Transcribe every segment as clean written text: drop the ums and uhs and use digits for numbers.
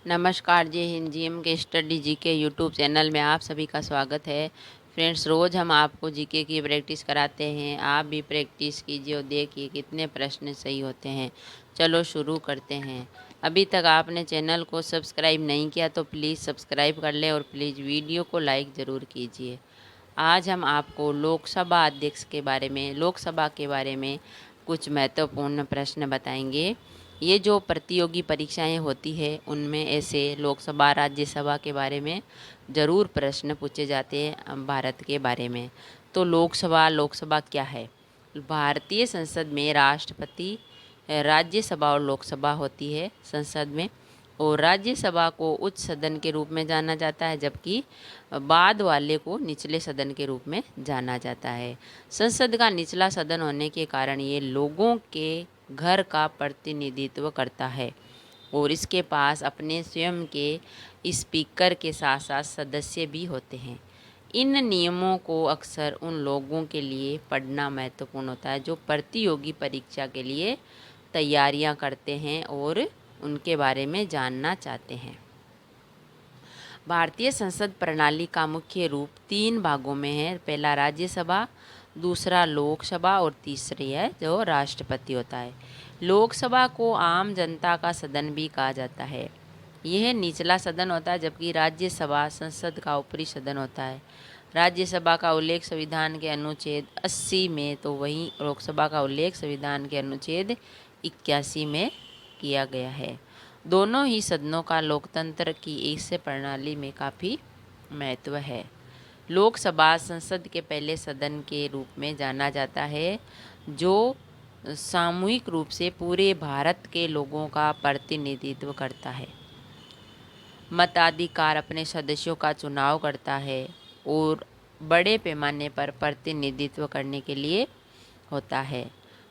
नमस्कार, जय हिंद। जीएम के स्टडी जीके यूट्यूब चैनल में आप सभी का स्वागत है। फ्रेंड्स, रोज़ हम आपको जीके की प्रैक्टिस कराते हैं। आप भी प्रैक्टिस कीजिए और देखिए कितने प्रश्न सही होते हैं। चलो शुरू करते हैं। अभी तक आपने चैनल को सब्सक्राइब नहीं किया तो प्लीज़ सब्सक्राइब कर लें और प्लीज़ वीडियो को लाइक ज़रूर कीजिए। आज हम आपको लोकसभा अध्यक्ष के बारे में, लोकसभा के बारे में कुछ महत्वपूर्ण प्रश्न बताएंगे। ये जो प्रतियोगी परीक्षाएं होती है उनमें ऐसे लोकसभा राज्यसभा के बारे में ज़रूर प्रश्न पूछे जाते हैं भारत के बारे में। तो लोकसभा क्या है? भारतीय संसद में राष्ट्रपति, राज्यसभा और लोकसभा होती है संसद में। और राज्यसभा को उच्च सदन के रूप में जाना जाता है, जबकि बाद वाले को निचले सदन के रूप में जाना जाता है। संसद का निचला सदन होने के कारण ये लोगों के घर का प्रतिनिधित्व करता है और इसके पास अपने स्वयं के स्पीकर के साथ साथ सदस्य भी होते हैं। इन नियमों को अक्सर उन लोगों के लिए पढ़ना महत्वपूर्ण होता है जो प्रतियोगी परीक्षा के लिए तैयारियां करते हैं और उनके बारे में जानना चाहते हैं। भारतीय संसद प्रणाली का मुख्य रूप 3 भागों में है। पहला राज्यसभा, दूसरा लोकसभा और तीसरी है जो राष्ट्रपति होता है। लोकसभा को आम जनता का सदन भी कहा जाता है। यह निचला सदन होता है, जबकि राज्यसभा संसद का ऊपरी सदन होता है। राज्यसभा का उल्लेख संविधान के अनुच्छेद 80 में, तो वहीं लोकसभा का उल्लेख संविधान के अनुच्छेद 81 में किया गया है। दोनों ही सदनों का लोकतंत्र की इस प्रणाली में काफ़ी महत्व है। लोकसभा संसद के पहले सदन के रूप में जाना जाता है जो सामूहिक रूप से पूरे भारत के लोगों का प्रतिनिधित्व करता है। मताधिकार अपने सदस्यों का चुनाव करता है और बड़े पैमाने पर प्रतिनिधित्व करने के लिए होता है।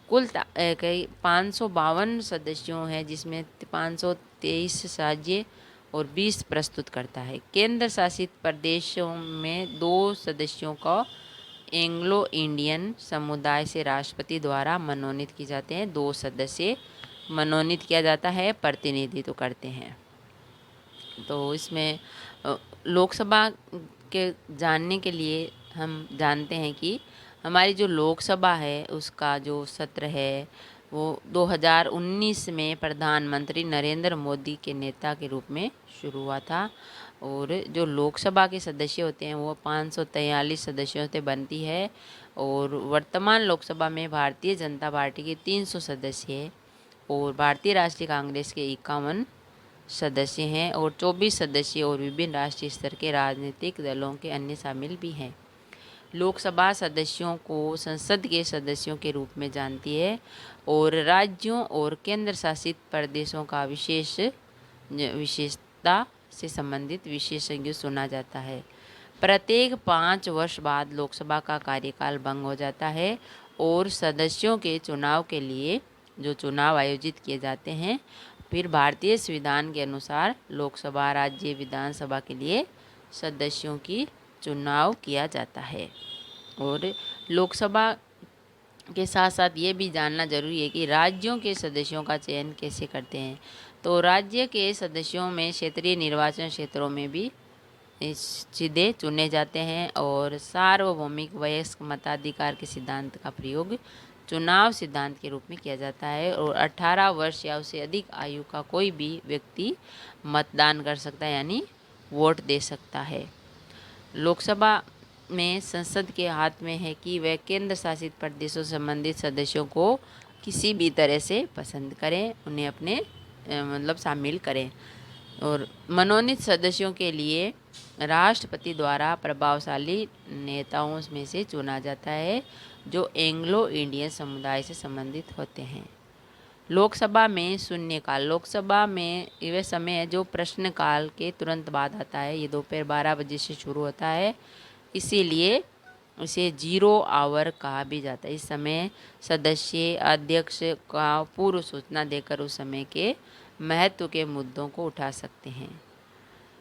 कुल 552 सदस्यों हैं, जिसमें 523 राज्य और 20 प्रस्तुत करता है। केंद्र शासित प्रदेशों में 2 सदस्यों को एंग्लो इंडियन समुदाय से राष्ट्रपति द्वारा मनोनीत किए जाते हैं। 2 सदस्य मनोनीत किया जाता है, प्रतिनिधित्व करते हैं। तो इसमें लोकसभा के जानने के लिए हम जानते हैं कि हमारी जो लोकसभा है उसका जो सत्र है वो 2019 में प्रधानमंत्री नरेंद्र मोदी के नेता के रूप में शुरू हुआ था। और जो लोकसभा के सदस्य होते हैं वो 543 सदस्यों से बनती है। और वर्तमान लोकसभा में भारतीय जनता पार्टी के 300 सदस्य हैं और भारतीय राष्ट्रीय कांग्रेस के 51 सदस्य हैं और 24 सदस्य और विभिन्न राष्ट्रीय स्तर के राजनीतिक दलों के अन्य शामिल भी हैं। लोकसभा सदस्यों को संसद के सदस्यों के रूप में जानती है और राज्यों और केंद्र शासित प्रदेशों का विशेषता से संबंधित विशेषज्ञ चुना जाता है। प्रत्येक 5 वर्ष बाद लोकसभा का कार्यकाल भंग हो जाता है और सदस्यों के चुनाव के लिए जो चुनाव आयोजित किए जाते हैं। फिर भारतीय संविधान के अनुसार लोकसभा राज्य विधानसभा के लिए सदस्यों की चुनाव किया जाता है। और लोकसभा के साथ साथ ये भी जानना जरूरी है कि राज्यों के सदस्यों का चयन कैसे करते हैं। तो राज्य के सदस्यों में क्षेत्रीय निर्वाचन क्षेत्रों में भी सीधे चुने जाते हैं और सार्वभौमिक वयस्क मताधिकार के सिद्धांत का प्रयोग चुनाव सिद्धांत के रूप में किया जाता है। और 18 वर्ष या उससे अधिक आयु का कोई भी व्यक्ति मतदान कर सकता है, यानी वोट दे सकता है। लोकसभा में संसद के हाथ में है कि वह केंद्र शासित प्रदेशों से संबंधित सदस्यों को किसी भी तरह से पसंद करें, उन्हें अपने शामिल करें। और मनोनीत सदस्यों के लिए राष्ट्रपति द्वारा प्रभावशाली नेताओं में से चुना जाता है जो एंग्लो इंडियन समुदाय से संबंधित होते हैं। लोकसभा में शून्यकाल, लोकसभा में वह समय है जो प्रश्नकाल के तुरंत बाद आता है। ये दोपहर 12 बजे से शुरू होता है, इसीलिए इसे 0 आवर कहा भी जाता है। इस समय सदस्य अध्यक्ष का पूर्व सूचना देकर उस समय के महत्व के मुद्दों को उठा सकते हैं।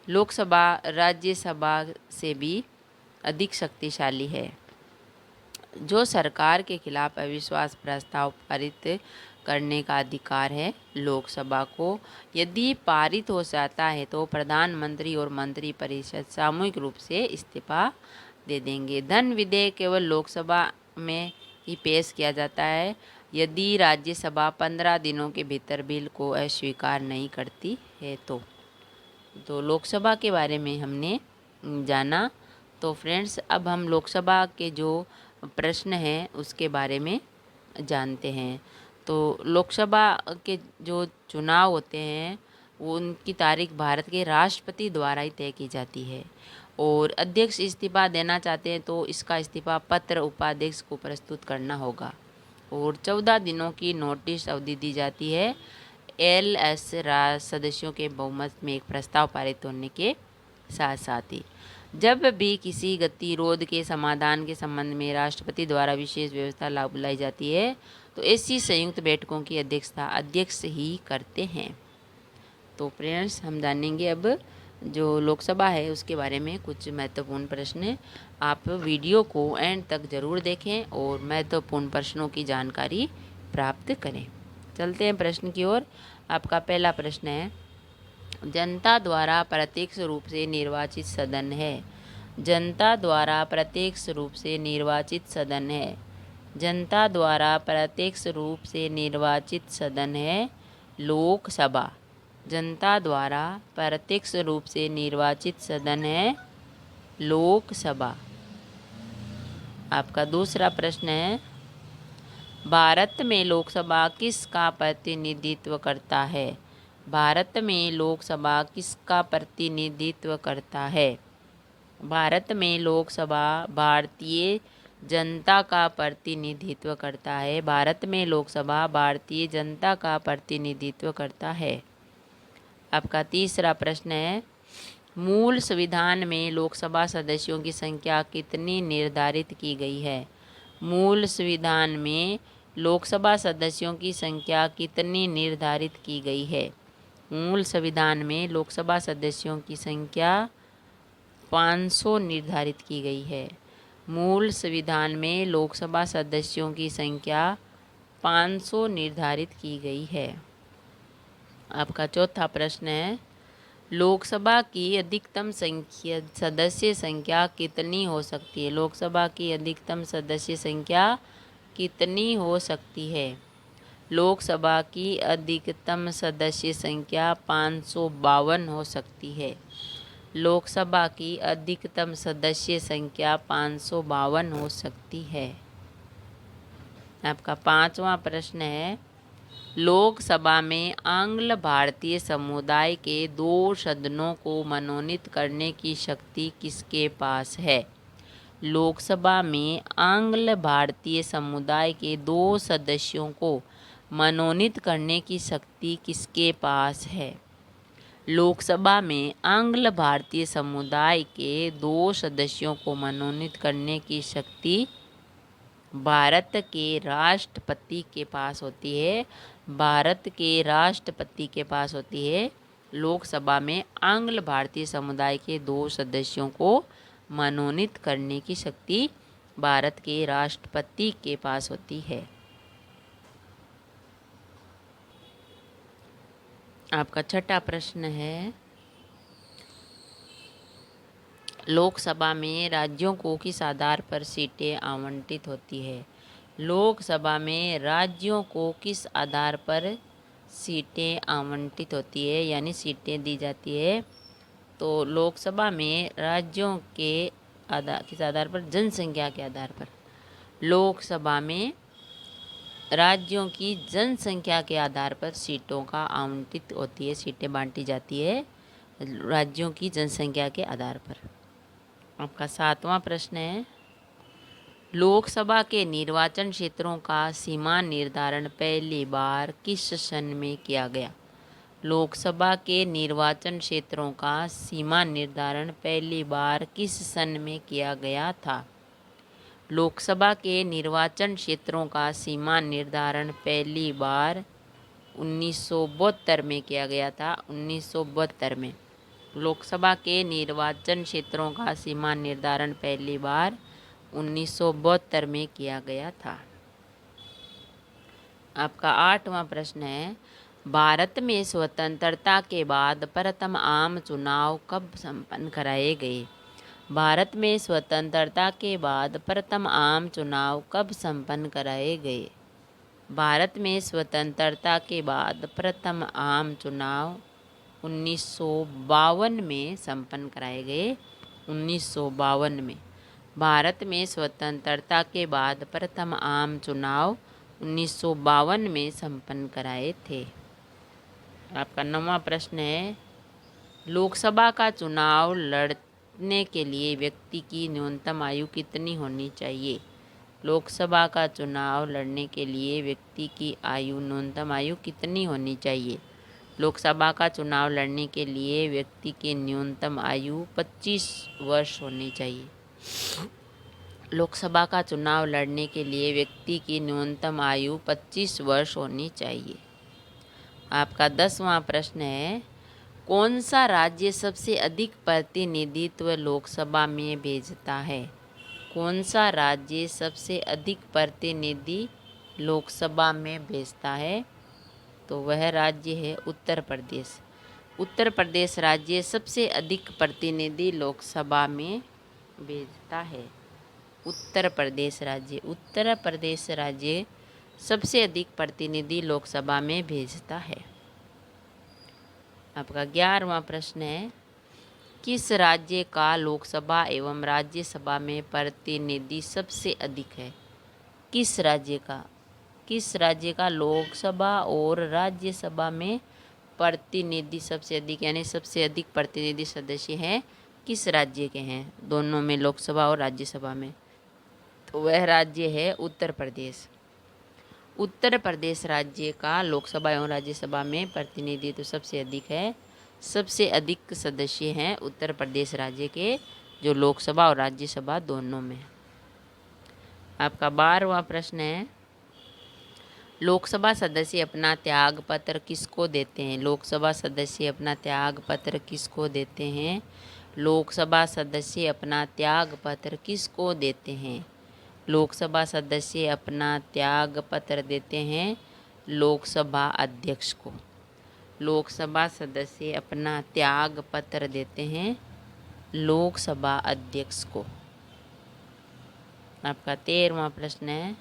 लोकसभा राज्यसभा से भी अधिक शक्तिशाली है। जो सरकार के खिलाफ अविश्वास प्रस्ताव पारित करने का अधिकार है लोकसभा को। यदि पारित हो जाता है तो प्रधानमंत्री और मंत्रिपरिषद सामूहिक रूप से इस्तीफा दे देंगे। धन विधेयक केवल लोकसभा में ही पेश किया जाता है यदि राज्यसभा 15 दिनों के भीतर बिल को अस्वीकार नहीं करती है तो लोकसभा के बारे में हमने जाना। तो फ्रेंड्स, अब हम लोकसभा के जो प्रश्न हैं उसके बारे में जानते हैं। तो लोकसभा के जो चुनाव होते हैं वो उनकी तारीख भारत के राष्ट्रपति द्वारा ही तय की जाती है। और अध्यक्ष इस्तीफा देना चाहते हैं तो इसका इस्तीफा पत्र उपाध्यक्ष को प्रस्तुत करना होगा। और 14 दिनों की नोटिस अवधि दी जाती है एलएस सदस्यों के बहुमत में एक प्रस्ताव पारित होने के साथ साथ ही। जब भी किसी गतिरोध के समाधान के संबंध में राष्ट्रपति द्वारा विशेष व्यवस्था लागू लाई जाती है तो ऐसी संयुक्त बैठकों की अध्यक्षता अध्यक्ष ही करते हैं। तो फ्रेंड्स, हम जानेंगे अब जो लोकसभा है उसके बारे में कुछ महत्वपूर्ण प्रश्न। आप वीडियो को एंड तक ज़रूर देखें और महत्वपूर्ण प्रश्नों की जानकारी प्राप्त करें। चलते हैं प्रश्न की ओर। आपका पहला प्रश्न है, जनता द्वारा प्रत्यक्ष रूप से निर्वाचित सदन है। जनता द्वारा प्रत्यक्ष रूप से निर्वाचित सदन है। जनता द्वारा प्रत्यक्ष रूप से निर्वाचित सदन है लोकसभा। जनता द्वारा प्रत्यक्ष रूप से निर्वाचित सदन है लोकसभा। आपका दूसरा प्रश्न है, भारत में लोकसभा किसका प्रतिनिधित्व करता है। भारत में लोकसभा किसका प्रतिनिधित्व करता है। भारत में लोकसभा भारतीय जनता का प्रतिनिधित्व करता है। भारत में लोकसभा भारतीय जनता का प्रतिनिधित्व करता है। आपका तीसरा प्रश्न है, मूल संविधान में लोकसभा सदस्यों की संख्या कितनी निर्धारित की गई है। मूल संविधान में लोकसभा सदस्यों की संख्या कितनी निर्धारित की गई है। मूल संविधान में लोकसभा सदस्यों की संख्या 500 निर्धारित की गई है। मूल संविधान में लोकसभा सदस्यों की संख्या 500 निर्धारित की गई है। आपका चौथा प्रश्न है, लोकसभा की अधिकतम सदस्य संख्या कितनी हो सकती है। लोकसभा की अधिकतम सदस्य संख्या कितनी हो सकती है। लोकसभा की अधिकतम सदस्य संख्या 552 हो सकती है। लोकसभा की अधिकतम सदस्य संख्या 552 हो सकती है। आपका पांचवा प्रश्न है, लोकसभा में आंग्ल भारतीय समुदाय के 2 सदनों को मनोनीत करने की शक्ति किसके पास है। लोकसभा में आंग्ल भारतीय समुदाय के 2 सदस्यों को मनोनीत करने की शक्ति किसके पास है। लोकसभा में आंग्ल भारतीय समुदाय के 2 सदस्यों को मनोनीत करने की शक्ति भारत के राष्ट्रपति के पास होती है। भारत के राष्ट्रपति के पास होती है। लोकसभा में आंग्ल भारतीय समुदाय के 2 सदस्यों को मनोनीत करने की शक्ति भारत के राष्ट्रपति के पास होती है। आपका छठा प्रश्न है, लोकसभा में राज्यों को किस आधार पर सीटें आवंटित होती है। लोकसभा में राज्यों को किस आधार पर सीटें आवंटित होती है यानी सीटें दी जाती है। तो लोकसभा में राज्यों के किस आधार पर, जनसंख्या के आधार पर। लोकसभा में राज्यों की जनसंख्या के आधार पर सीटों का आवंटित होती है, सीटें बांटी जाती है राज्यों की जनसंख्या के आधार पर। आपका सातवां प्रश्न है, लोकसभा के निर्वाचन क्षेत्रों का सीमा निर्धारण पहली बार किस सन में किया गया। लोकसभा के निर्वाचन क्षेत्रों का सीमा निर्धारण पहली बार किस सन में किया गया था। लोकसभा के निर्वाचन क्षेत्रों का सीमा निर्धारण पहली बार 1972 में किया गया था। 1972 में लोकसभा के निर्वाचन क्षेत्रों का सीमा निर्धारण पहली बार 1972 में किया गया था। आपका 8वां प्रश्न है, भारत में स्वतंत्रता के बाद प्रथम आम चुनाव कब संपन्न कराए गए? भारत में स्वतंत्रता के बाद प्रथम आम चुनाव कब संपन्न कराए गए? भारत में स्वतंत्रता के बाद प्रथम आम चुनाव 1952 में संपन्न कराए गए। 1952 में भारत में स्वतंत्रता के बाद प्रथम आम चुनाव 1952 में संपन्न कराए थे। आपका 9वां प्रश्न है, लोकसभा का चुनाव लड़ने के लिए व्यक्ति की न्यूनतम आयु कितनी होनी चाहिए? लोकसभा का चुनाव लड़ने के लिए व्यक्ति की न्यूनतम आयु कितनी होनी चाहिए? लोकसभा का चुनाव लड़ने के लिए व्यक्ति की न्यूनतम आयु 25 वर्ष होनी चाहिए। लोकसभा का चुनाव लड़ने के लिए व्यक्ति की न्यूनतम आयु 25 वर्ष होनी चाहिए। आपका 10वां प्रश्न है, कौन सा राज्य सबसे अधिक प्रतिनिधित्व लोकसभा में भेजता है? कौन सा राज्य सबसे अधिक प्रतिनिधि लोकसभा में भेजता है? तो वह राज्य है उत्तर प्रदेश। उत्तर प्रदेश राज्य सबसे अधिक प्रतिनिधि लोकसभा में भेजता है। उत्तर प्रदेश राज्य सबसे अधिक प्रतिनिधि लोकसभा में भेजता है। आपका 11वां प्रश्न है, किस राज्य का लोकसभा एवं राज्यसभा में प्रतिनिधि सबसे अधिक है? किस राज्य का लोकसभा और राज्यसभा में प्रतिनिधि सबसे अधिक, यानी सबसे अधिक प्रतिनिधि सदस्य हैं, किस राज्य के हैं दोनों में, लोकसभा और राज्यसभा में? तो वह राज्य है उत्तर प्रदेश। उत्तर प्रदेश राज्य का लोकसभा एवं राज्यसभा में प्रतिनिधित्व सबसे अधिक है। सबसे अधिक सदस्य हैं उत्तर प्रदेश राज्य के, जो लोकसभा और राज्यसभा दोनों में। आपका 12वां प्रश्न है, लोकसभा सदस्य अपना त्याग पत्र किसको देते हैं? लोकसभा सदस्य अपना त्याग पत्र किसको देते हैं? लोकसभा सदस्य अपना त्याग पत्र किसको देते हैं? लोकसभा सदस्य अपना त्याग पत्र देते हैं लोकसभा अध्यक्ष को। लोकसभा सदस्य अपना त्याग पत्र देते हैं लोकसभा अध्यक्ष को। आपका 13वां प्रश्न है,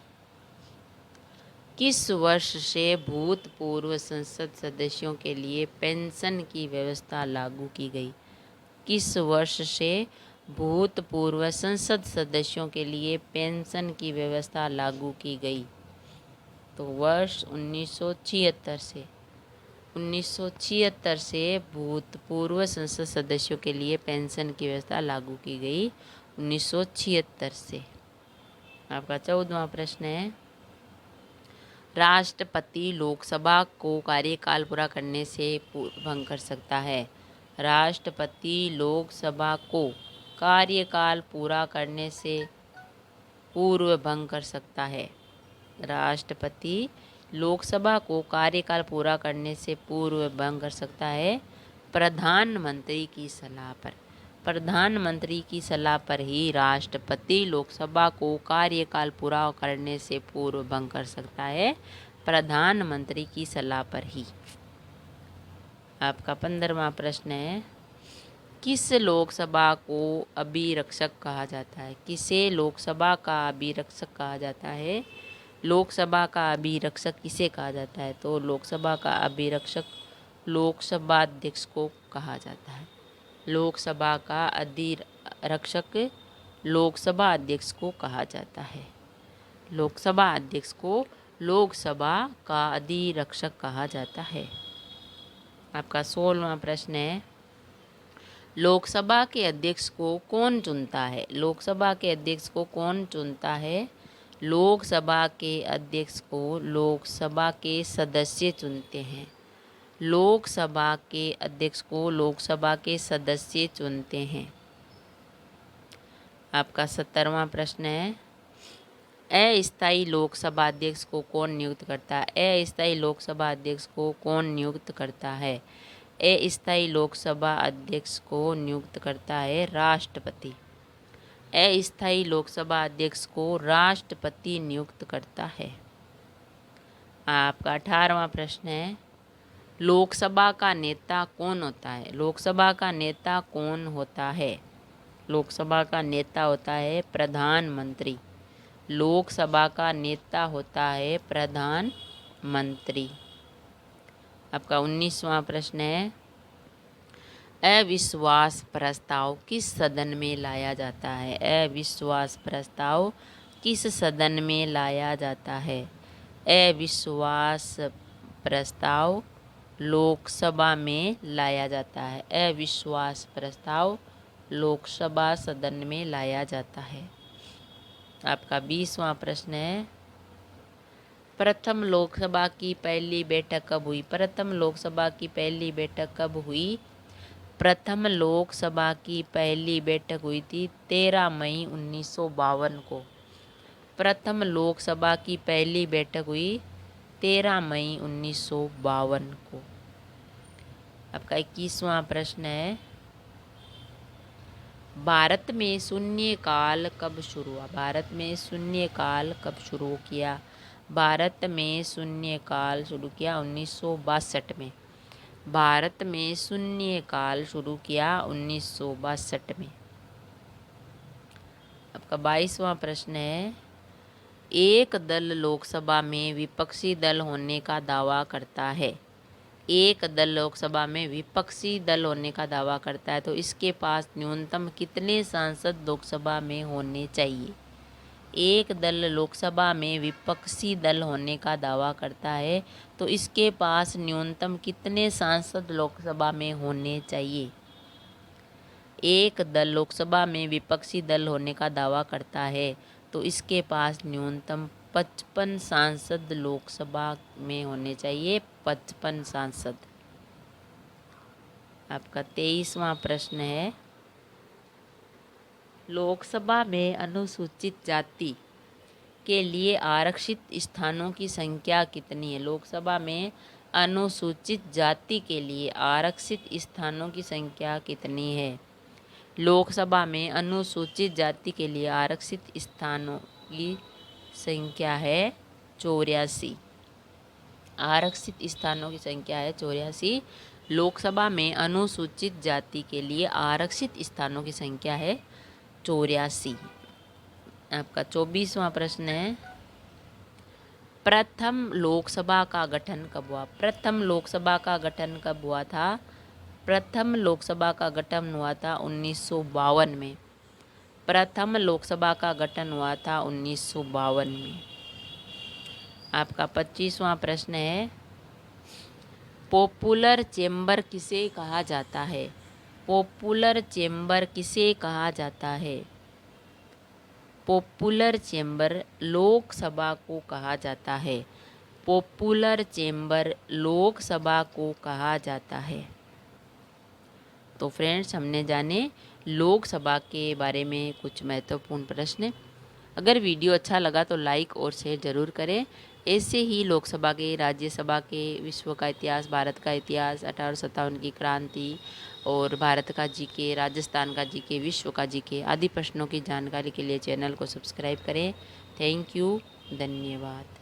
किस वर्ष से भूतपूर्व संसद सदस्यों के लिए पेंशन की व्यवस्था लागू की गई? किस वर्ष से भूतपूर्व संसद सदस्यों के लिए पेंशन की व्यवस्था लागू की गई? तो वर्ष 1976 से। 1976 से भूतपूर्व संसद सदस्यों के लिए पेंशन की व्यवस्था लागू की गई, 1976 से। आपका 14वां प्रश्न है, राष्ट्रपति लोकसभा को कार्यकाल पूरा करने से भंग कर सकता है? राष्ट्रपति लोकसभा को कार्यकाल पूरा करने से पूर्व भंग कर सकता है। राष्ट्रपति लोकसभा को कार्यकाल पूरा करने से पूर्व भंग कर सकता है प्रधानमंत्री की सलाह पर। प्रधानमंत्री की सलाह पर ही राष्ट्रपति लोकसभा को कार्यकाल पूरा करने से पूर्व भंग कर सकता है, प्रधानमंत्री की सलाह पर ही। आपका 15वां प्रश्न है, किस लोकसभा को अभिरक्षक कहा जाता है? किसे लोकसभा का अभिरक्षक कहा जाता है? लोकसभा का अभिरक्षक किसे कहा जाता है? तो लोकसभा का अभिरक्षक लोकसभा अध्यक्ष को कहा जाता है। लोकसभा का अधिरक्षक लोकसभा अध्यक्ष को कहा जाता है। लोकसभा अध्यक्ष को लोकसभा का अधिरक्षक कहा जाता है। आपका 16वां प्रश्न है, लोकसभा के अध्यक्ष को कौन चुनता है? लोकसभा के अध्यक्ष को कौन चुनता है? लोकसभा के अध्यक्ष को लोकसभा के सदस्य चुनते हैं। लोकसभा के अध्यक्ष को लोकसभा के सदस्य चुनते हैं। आपका 17वां प्रश्न है, अस्थायी लोकसभा अध्यक्ष को कौन नियुक्त करता है? अस्थायी लोकसभा अध्यक्ष को कौन नियुक्त करता है? अस्थायी लोकसभा अध्यक्ष को नियुक्त करता है राष्ट्रपति। अस्थायी लोकसभा अध्यक्ष को राष्ट्रपति नियुक्त करता है। आपका 18वां प्रश्न है, लोकसभा का नेता कौन होता है? लोकसभा का नेता कौन होता है? लोकसभा का नेता होता है प्रधानमंत्री। लोकसभा का नेता होता है प्रधानमंत्री। आपका 19वां प्रश्न है, अविश्वास प्रस्ताव किस सदन में लाया जाता है? अविश्वास प्रस्ताव किस सदन में लाया जाता है? अविश्वास प्रस्ताव लोकसभा में लाया जाता है। अविश्वास प्रस्ताव लोकसभा सदन में लाया जाता है। आपका 20वां प्रश्न है, प्रथम लोकसभा की पहली बैठक कब हुई? प्रथम लोकसभा की पहली बैठक कब हुई? प्रथम लोकसभा की पहली बैठक हुई थी 13 मई 1952 को। प्रथम लोकसभा की पहली बैठक हुई 13 मई 1952 को। आपका 21वां प्रश्न है, भारत में शून्यकाल कब शुरू हुआ? भारत में शून्यकाल कब शुरू किया? भारत में शून्यकाल शुरू किया 1962 में। भारत में शून्यकाल शुरू किया 1962 में। आपका 22वां प्रश्न है, एक दल लोकसभा में विपक्षी दल होने का दावा करता है। एक दल लोकसभा में विपक्षी दल होने का दावा करता है तो इसके पास न्यूनतम कितने सांसद लोकसभा में होने चाहिए? एक दल लोकसभा में विपक्षी दल होने का दावा करता है तो इसके पास न्यूनतम कितने सांसद लोकसभा में होने चाहिए? एक दल लोकसभा में विपक्षी दल होने का दावा करता है तो इसके पास न्यूनतम 55 सांसद लोकसभा में होने चाहिए। 55 सांसद। आपका 23वां प्रश्न है, लोकसभा में अनुसूचित जाति के लिए आरक्षित स्थानों की संख्या कितनी है? लोकसभा में अनुसूचित जाति के लिए आरक्षित स्थानों की संख्या कितनी है? लोकसभा में अनुसूचित जाति के लिए आरक्षित स्थानों की संख्या है 84। आरक्षित स्थानों की संख्या है 84। लोकसभा में अनुसूचित जाति के लिए आरक्षित स्थानों की संख्या है 84। आपका 24वां प्रश्न है, प्रथम लोकसभा का गठन कब हुआ? प्रथम लोकसभा का गठन कब हुआ था? प्रथम लोकसभा का गठन हुआ था 1952 में। प्रथम लोकसभा का गठन हुआ था 1952 में। आपका 25वां प्रश्न है, पॉपुलर चेंबर किसे कहा जाता है? पॉपुलर चेंबर किसे कहा जाता है? पॉपुलर चेंबर लोकसभा को कहा जाता है। पॉपुलर चेंबर लोकसभा को कहा जाता है। तो फ्रेंड्स, हमने जाने लोकसभा के बारे में कुछ महत्वपूर्ण प्रश्न। अगर वीडियो अच्छा लगा तो लाइक और शेयर ज़रूर करें। ऐसे ही लोकसभा के, राज्यसभा के, विश्व का इतिहास, भारत का इतिहास, 1857 की क्रांति और भारत का जीके, राजस्थान का जीके, विश्व का जीके आदि प्रश्नों की जानकारी के लिए चैनल को सब्सक्राइब करें। थैंक यू, धन्यवाद।